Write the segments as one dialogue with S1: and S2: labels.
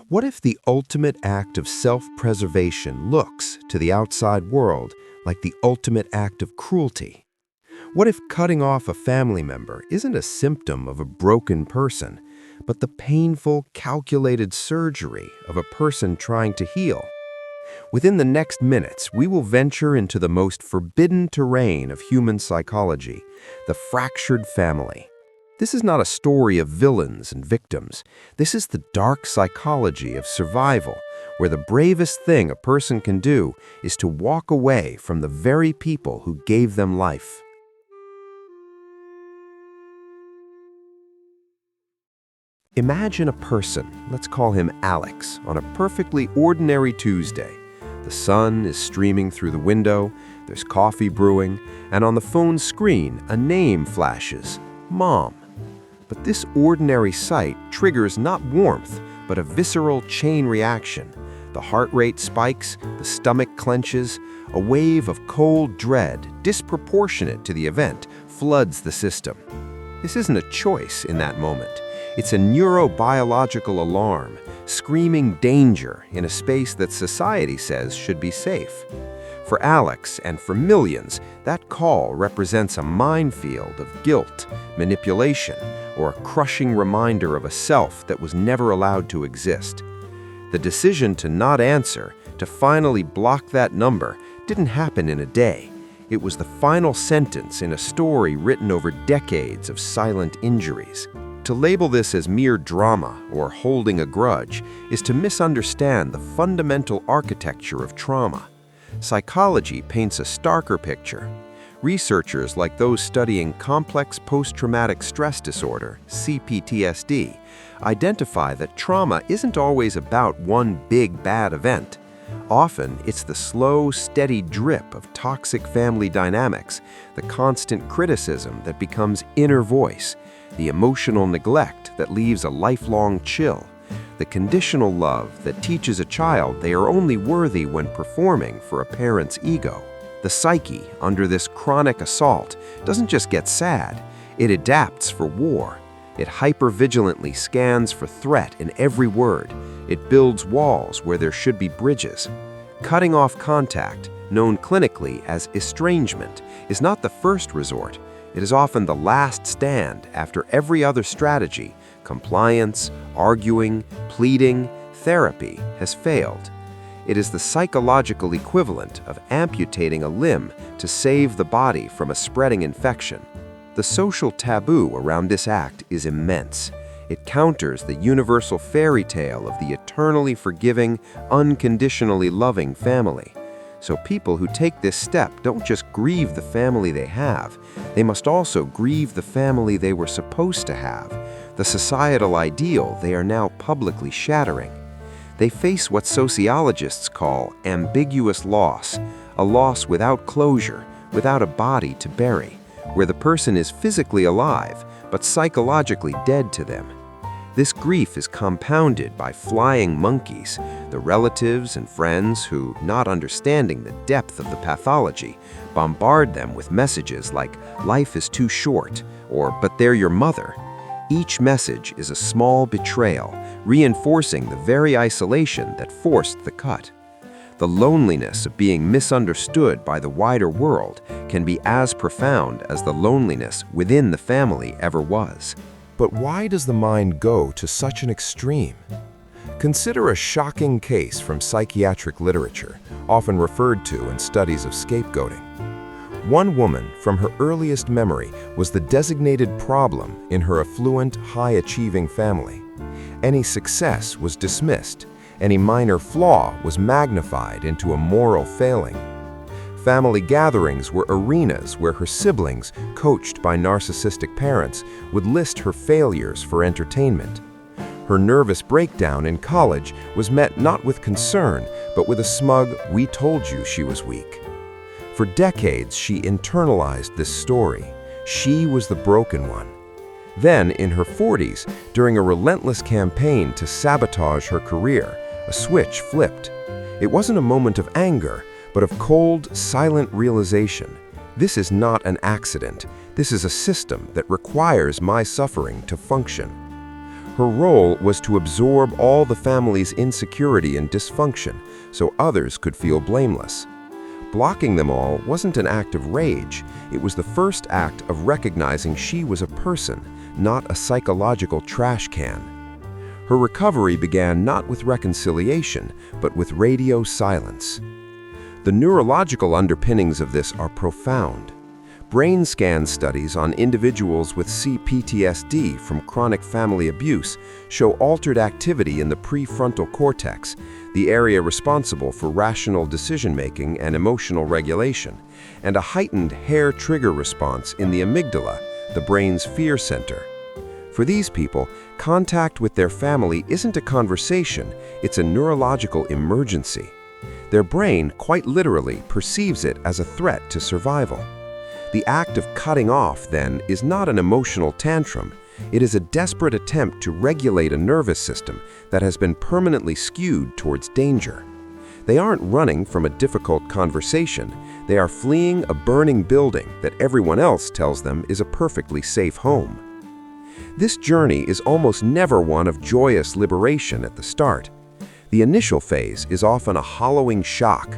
S1: What if the ultimate act of self-preservation looks, to the outside world, like the ultimate act of cruelty? What if cutting off a family member isn't a symptom of a broken person, but the painful, calculated surgery of a person trying to heal? Within the next minutes, we will venture into the most forbidden terrain of human psychology, the fractured family. This is not a story of villains and victims. This is the dark psychology of survival, where the bravest thing a person can do is to walk away from the very people who gave them life. Imagine a person, let's call him Alex, on a perfectly ordinary Tuesday. The sun is streaming through the window, there's coffee brewing, and on the phone screen, a name flashes: Mom. But this ordinary sight triggers not warmth, but a visceral chain reaction. The heart rate spikes, the stomach clenches, a wave of cold dread, disproportionate to the event, floods the system. This isn't a choice in that moment. It's a neurobiological alarm, screaming danger in a space that society says should be safe. For Alex and for millions, that call represents a minefield of guilt, manipulation, or a crushing reminder of a self that was never allowed to exist. The decision to not answer, to finally block that number, didn't happen in a day. It was the final sentence in a story written over decades of silent injuries. To label this as mere drama or holding a grudge is to misunderstand the fundamental architecture of trauma. Psychology paints a starker picture. Researchers like those studying complex post-traumatic stress disorder, CPTSD, identify that trauma isn't always about one big bad event. Often, it's the slow, steady drip of toxic family dynamics, the constant criticism that becomes inner voice, the emotional neglect that leaves a lifelong chill, the conditional love that teaches a child they are only worthy when performing for a parent's ego. The psyche, under this chronic assault, doesn't just get sad, it adapts for war. It hypervigilantly scans for threat in every word. It builds walls where there should be bridges. Cutting off contact, known clinically as estrangement, is not the first resort. It is often the last stand after every other strategy, compliance, arguing, pleading, therapy, has failed. It is the psychological equivalent of amputating a limb to save the body from a spreading infection. The social taboo around this act is immense. It counters the universal fairy tale of the eternally forgiving, unconditionally loving family. So people who take this step don't just grieve the family they have, they must also grieve the family they were supposed to have, the societal ideal they are now publicly shattering. They face what sociologists call ambiguous loss, a loss without closure, without a body to bury, where the person is physically alive, but psychologically dead to them. This grief is compounded by flying monkeys, the relatives and friends who, not understanding the depth of the pathology, bombard them with messages like, "Life is too short," or "But they're your mother." Each message is a small betrayal, reinforcing the very isolation that forced the cut. The loneliness of being misunderstood by the wider world can be as profound as the loneliness within the family ever was. But why does the mind go to such an extreme? Consider a shocking case from psychiatric literature, often referred to in studies of scapegoating. One woman, from her earliest memory, was the designated problem in her affluent, high-achieving family. Any success was dismissed. Any minor flaw was magnified into a moral failing. Family gatherings were arenas where her siblings, coached by narcissistic parents, would list her failures for entertainment. Her nervous breakdown in college was met not with concern, but with a smug, "We told you she was weak." For decades, she internalized this story. She was the broken one. Then, in her 40s, during a relentless campaign to sabotage her career, a switch flipped. It wasn't a moment of anger, but of cold, silent realization. This is not an accident. This is a system that requires my suffering to function. Her role was to absorb all the family's insecurity and dysfunction so others could feel blameless. Blocking them all wasn't an act of rage, it was the first act of recognizing she was a person, not a psychological trash can. Her recovery began not with reconciliation, but with radio silence. The neurological underpinnings of this are profound. Brain scan studies on individuals with CPTSD from chronic family abuse show altered activity in the prefrontal cortex, the area responsible for rational decision-making and emotional regulation, and a heightened hair trigger response in the amygdala, the brain's fear center. For these people, contact with their family isn't a conversation, it's a neurological emergency. Their brain, quite literally, perceives it as a threat to survival. The act of cutting off, then, is not an emotional tantrum. It is a desperate attempt to regulate a nervous system that has been permanently skewed towards danger. They aren't running from a difficult conversation. They are fleeing a burning building that everyone else tells them is a perfectly safe home. This journey is almost never one of joyous liberation at the start. The initial phase is often a hollowing shock.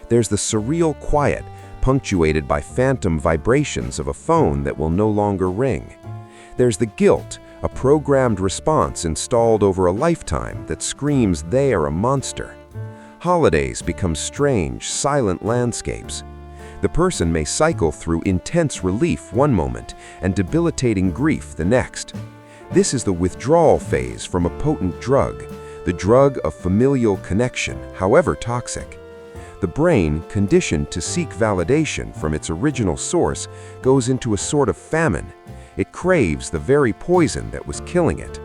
S1: There's the surreal quiet, punctuated by phantom vibrations of a phone that will no longer ring. There's the guilt, a programmed response installed over a lifetime that screams they are a monster. Holidays become strange, silent landscapes. The person may cycle through intense relief one moment and debilitating grief the next. This is the withdrawal phase from a potent drug, the drug of familial connection, however toxic. The brain, conditioned to seek validation from its original source, goes into a sort of famine. It craves the very poison that was killing it.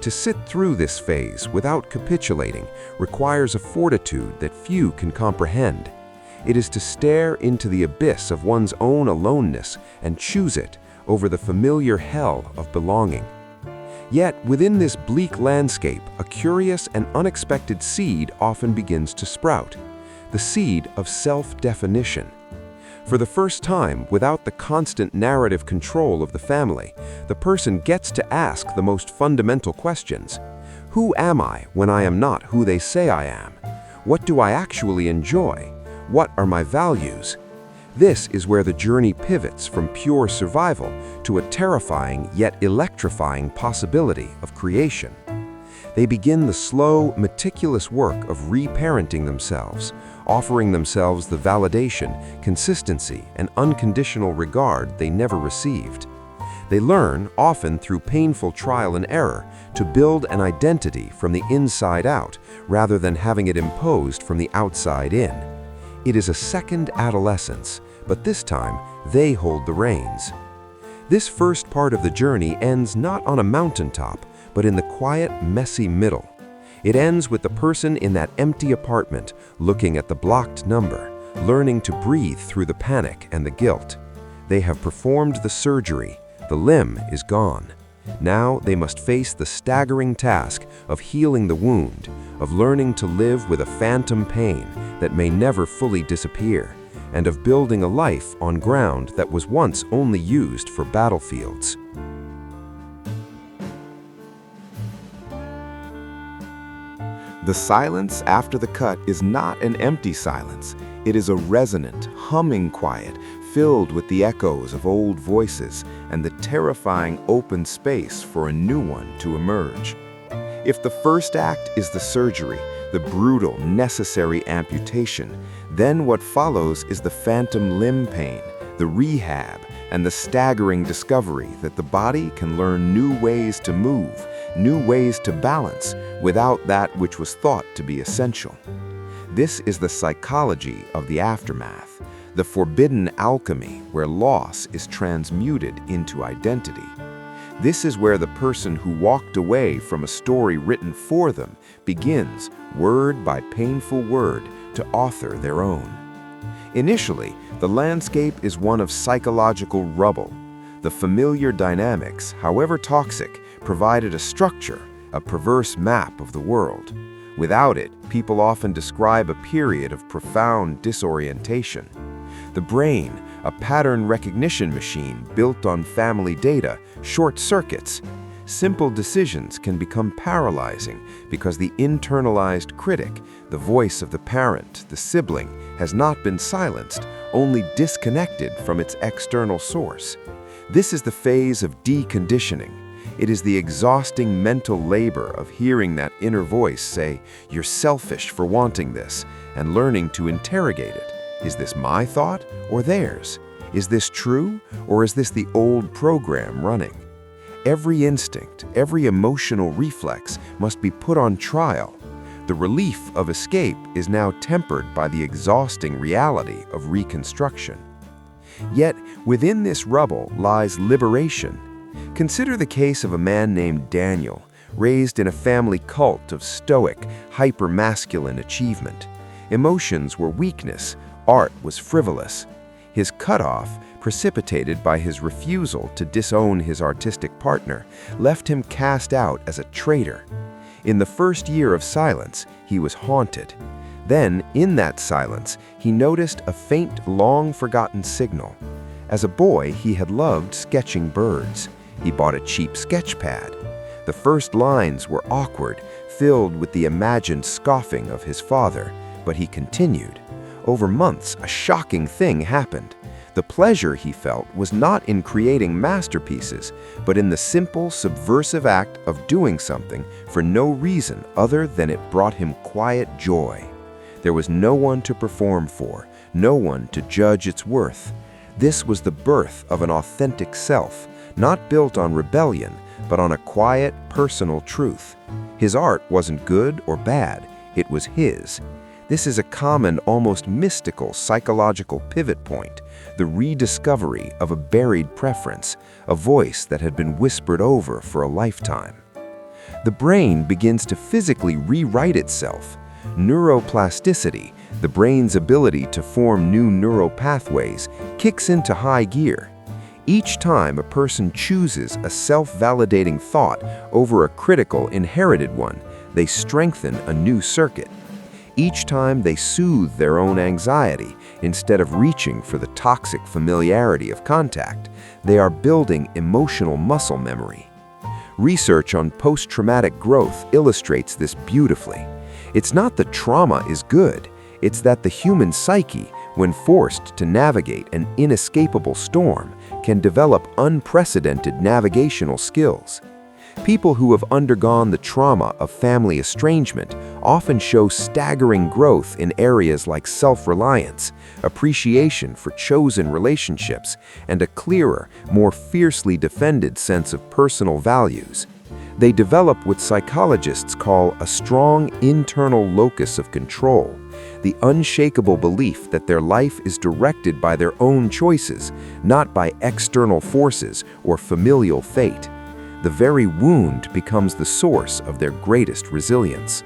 S1: To sit through this phase without capitulating requires a fortitude that few can comprehend. It is to stare into the abyss of one's own aloneness and choose it over the familiar hell of belonging. Yet, within this bleak landscape, a curious and unexpected seed often begins to sprout. The seed of self-definition. For the first time, without the constant narrative control of the family, the person gets to ask the most fundamental questions. Who am I when I am not who they say I am? What do I actually enjoy? What are my values? This is where the journey pivots from pure survival to a terrifying yet electrifying possibility of creation. They begin the slow, meticulous work of reparenting themselves, offering themselves the validation, consistency, and unconditional regard they never received. They learn, often through painful trial and error, to build an identity from the inside out, rather than having it imposed from the outside in. It is a second adolescence, but this time they hold the reins. This first part of the journey ends not on a mountaintop, but in the quiet, messy middle. It ends with the person in that empty apartment, looking at the blocked number, learning to breathe through the panic and the guilt. They have performed the surgery. The limb is gone. Now they must face the staggering task of healing the wound, of learning to live with a phantom pain that may never fully disappear, and of building a life on ground that was once only used for battlefields.
S2: The silence after the cut is not an empty silence. It is a resonant, humming quiet filled with the echoes of old voices and the terrifying open space for a new one to emerge. If the first act is the surgery, the brutal, necessary amputation, then what follows is the phantom limb pain, the rehab, and the staggering discovery that the body can learn new ways to move, new ways to balance, without that which was thought to be essential. This is the psychology of the aftermath, the forbidden alchemy where loss is transmuted into identity. This is where the person who walked away from a story written for them begins, word by painful word, to author their own. Initially, the landscape is one of psychological rubble. The familiar dynamics, however toxic, provided a structure, a perverse map of the world. Without it, people often describe a period of profound disorientation. The brain, a pattern recognition machine built on family data, short circuits.
S1: simple decisions can become paralyzing because the internalized critic, the voice of the parent, the sibling, has not been silenced, only disconnected from its external source. This is the phase of deconditioning. It is the exhausting mental labor of hearing that inner voice say, "You're selfish for wanting this," and learning to interrogate it. Is this my thought or theirs? Is this true, or is this the old program running? Every instinct, every emotional reflex must be put on trial. The relief of escape is now tempered by the exhausting reality of reconstruction. Yet, within this rubble lies liberation. Consider the case of a man named Daniel, raised in a family cult of stoic, hyper-masculine achievement. Emotions were weakness, art was frivolous. His cutoff, precipitated by his refusal to disown his artistic partner, left him cast out as a traitor. In the first year of silence, he was haunted. Then, in that silence, he noticed a faint, long-forgotten signal. As a boy, he had loved sketching birds. He bought a cheap sketch pad. The first lines were awkward, filled with the imagined scoffing of his father, but he continued. Over months, a shocking thing happened. The pleasure he felt was not in creating masterpieces, but in the simple, subversive act of doing something for no reason other than it brought him quiet joy. There was no one to perform for, no one to judge its worth. This was the birth of an authentic self, not built on rebellion, but on a quiet, personal truth. His art wasn't good or bad, it was his. This is a common, almost mystical psychological pivot point, the rediscovery of a buried preference, a voice that had been whispered over for a lifetime. The brain begins to physically rewrite itself. Neuroplasticity, the brain's ability to form new neural pathways, kicks into high gear. Each time a person chooses a self-validating thought over a critical, inherited one, they strengthen a new circuit. Each time they soothe their own anxiety, instead of reaching for the toxic familiarity of contact, they are building emotional muscle memory. Research on post-traumatic growth illustrates this beautifully. It's not that trauma is good, it's that the human psyche, when forced to navigate an inescapable storm, can develop unprecedented navigational skills. People who have undergone the trauma of family estrangement often show staggering growth in areas like self-reliance, appreciation for chosen relationships, and a clearer, more fiercely defended sense of personal values. They develop what psychologists call a strong internal locus of control, the unshakable belief that their life is directed by their own choices, not by external forces or familial fate. The very wound becomes the source of their greatest resilience.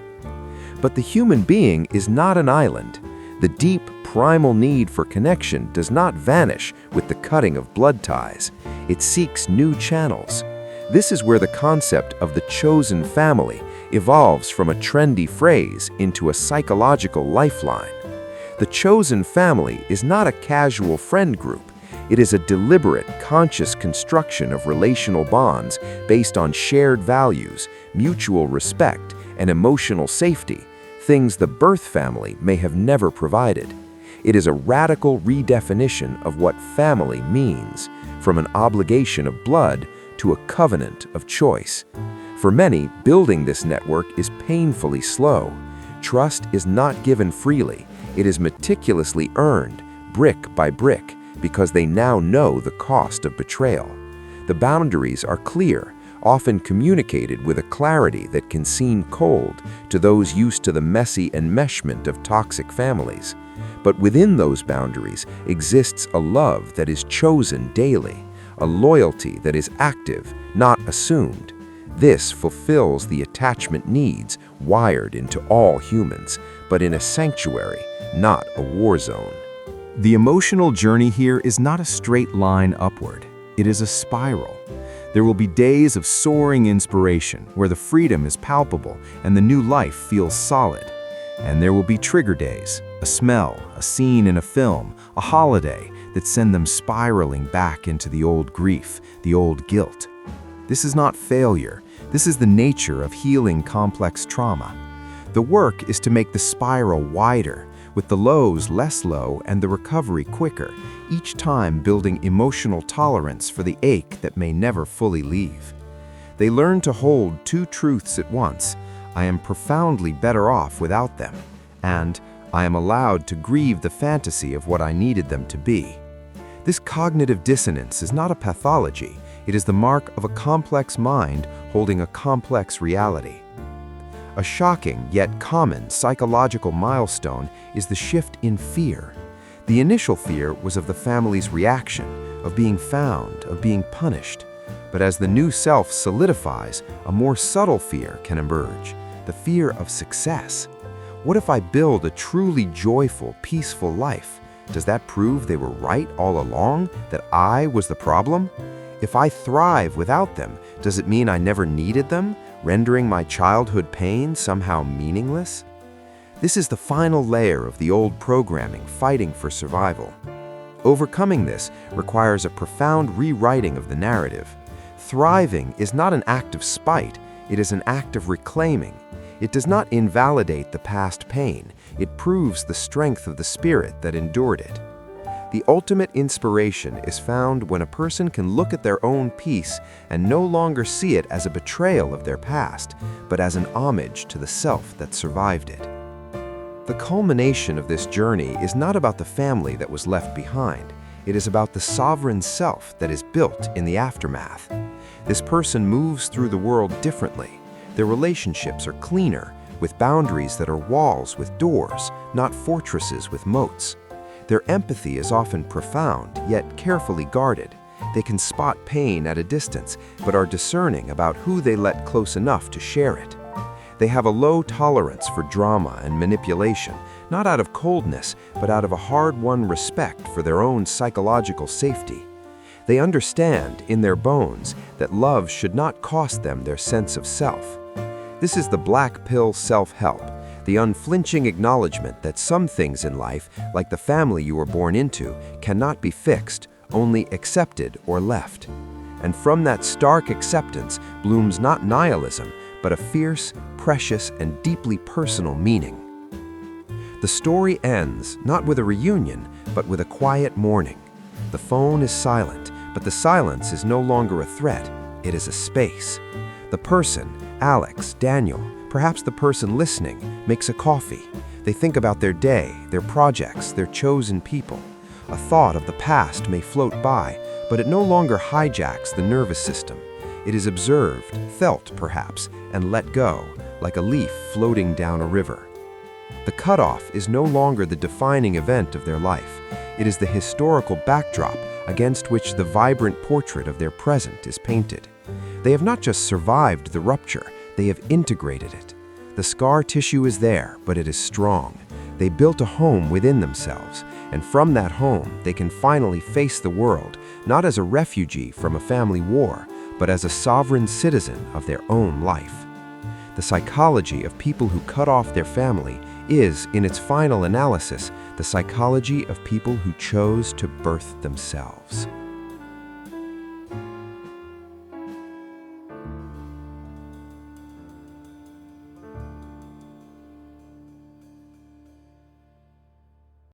S1: But the human being is not an island. The deep, primal need for connection does not vanish with the cutting of blood ties. It seeks new channels. This is where the concept of the chosen family evolves from a trendy phrase into a psychological lifeline. The chosen family is not a casual friend group. It is a deliberate, conscious construction of relational bonds based on shared values, mutual respect, and emotional safety, things the birth family may have never provided. It is a radical redefinition of what family means, from an obligation of blood to a covenant of choice. For many, building this network is painfully slow. Trust is not given freely. It is meticulously earned, brick by brick, because they now know the cost of betrayal. The boundaries are clear, often communicated with a clarity that can seem cold to those used to the messy enmeshment of toxic families. But within those boundaries exists a love that is chosen daily, a loyalty that is active, not assumed. This fulfills the attachment needs wired into all humans, but in a sanctuary, not a war zone.
S2: The emotional journey here is not a straight line upward. It is a spiral. There will be days of soaring inspiration where the freedom is palpable and the new life feels solid. And there will be trigger days, a smell, a scene in a film, a holiday that send them spiraling back into the old grief, the old guilt. This is not failure. This is the nature of healing complex trauma. The work is to make the spiral wider, with the lows less low and the recovery quicker, each time building emotional tolerance for the ache that may never fully leave. They learn to hold two truths at once: I am profoundly better off without them, and I am allowed to grieve the fantasy of what I needed them to be. This cognitive dissonance is not a pathology, it is the mark of a complex mind holding a complex reality. A shocking yet common psychological milestone is the shift in fear. The initial fear was of the family's reaction, of being found, of being punished. But as the new self solidifies, a more subtle fear can emerge, the fear of success. What if I build a truly joyful, peaceful life? Does that prove they were right all along, that I was the problem? If I thrive without them, does it mean I never needed them, rendering my childhood pain somehow meaningless? This is the final layer of the old programming fighting for survival. Overcoming this requires a profound rewriting of the narrative. Thriving is not an act of spite, it is an act of reclaiming. It does not invalidate the past pain, it proves the strength of the spirit that endured it. The ultimate inspiration is found when a person can look at their own peace and no longer see it as a betrayal of their past, but as an homage to the self that survived it. The culmination of this journey is not about the family that was left behind. It is about the sovereign self that is built in the aftermath. This person moves through the world differently. Their relationships are cleaner, with boundaries that are walls with doors, not fortresses with moats. Their empathy is often profound, yet carefully guarded. They can spot pain at a distance, but are discerning about who they let close enough to share it. They have a low tolerance for drama and manipulation, not out of coldness, but out of a hard-won respect for their own psychological safety. They understand, in their bones, that love should not cost them their sense of self. This is the black pill self-help, the unflinching acknowledgement that some things in life, like the family you were born into, cannot be fixed, only accepted or left. And from that stark acceptance blooms not nihilism, but a fierce, precious, and deeply personal meaning. The story ends not with a reunion, but with a quiet mourning. The phone is silent, but the silence is no longer a threat, it is a space. The person, Alex, Daniel, perhaps the person listening, makes a coffee. They think about their day, their projects, their chosen people. A thought of the past may float by, but it no longer hijacks the nervous system. It is observed, felt perhaps, and let go, like a leaf floating down a river. The cutoff is no longer the defining event of their life. It is the historical backdrop against which the vibrant portrait of their present is painted. They have not just survived the rupture, they have integrated it. The scar tissue is there, but it is strong. They built a home within themselves, and from that home, they can finally face the world, not as a refugee from a family war, but as a sovereign citizen of their own life. The psychology of people who cut off their family is, in its final analysis, the psychology of people who chose to birth themselves.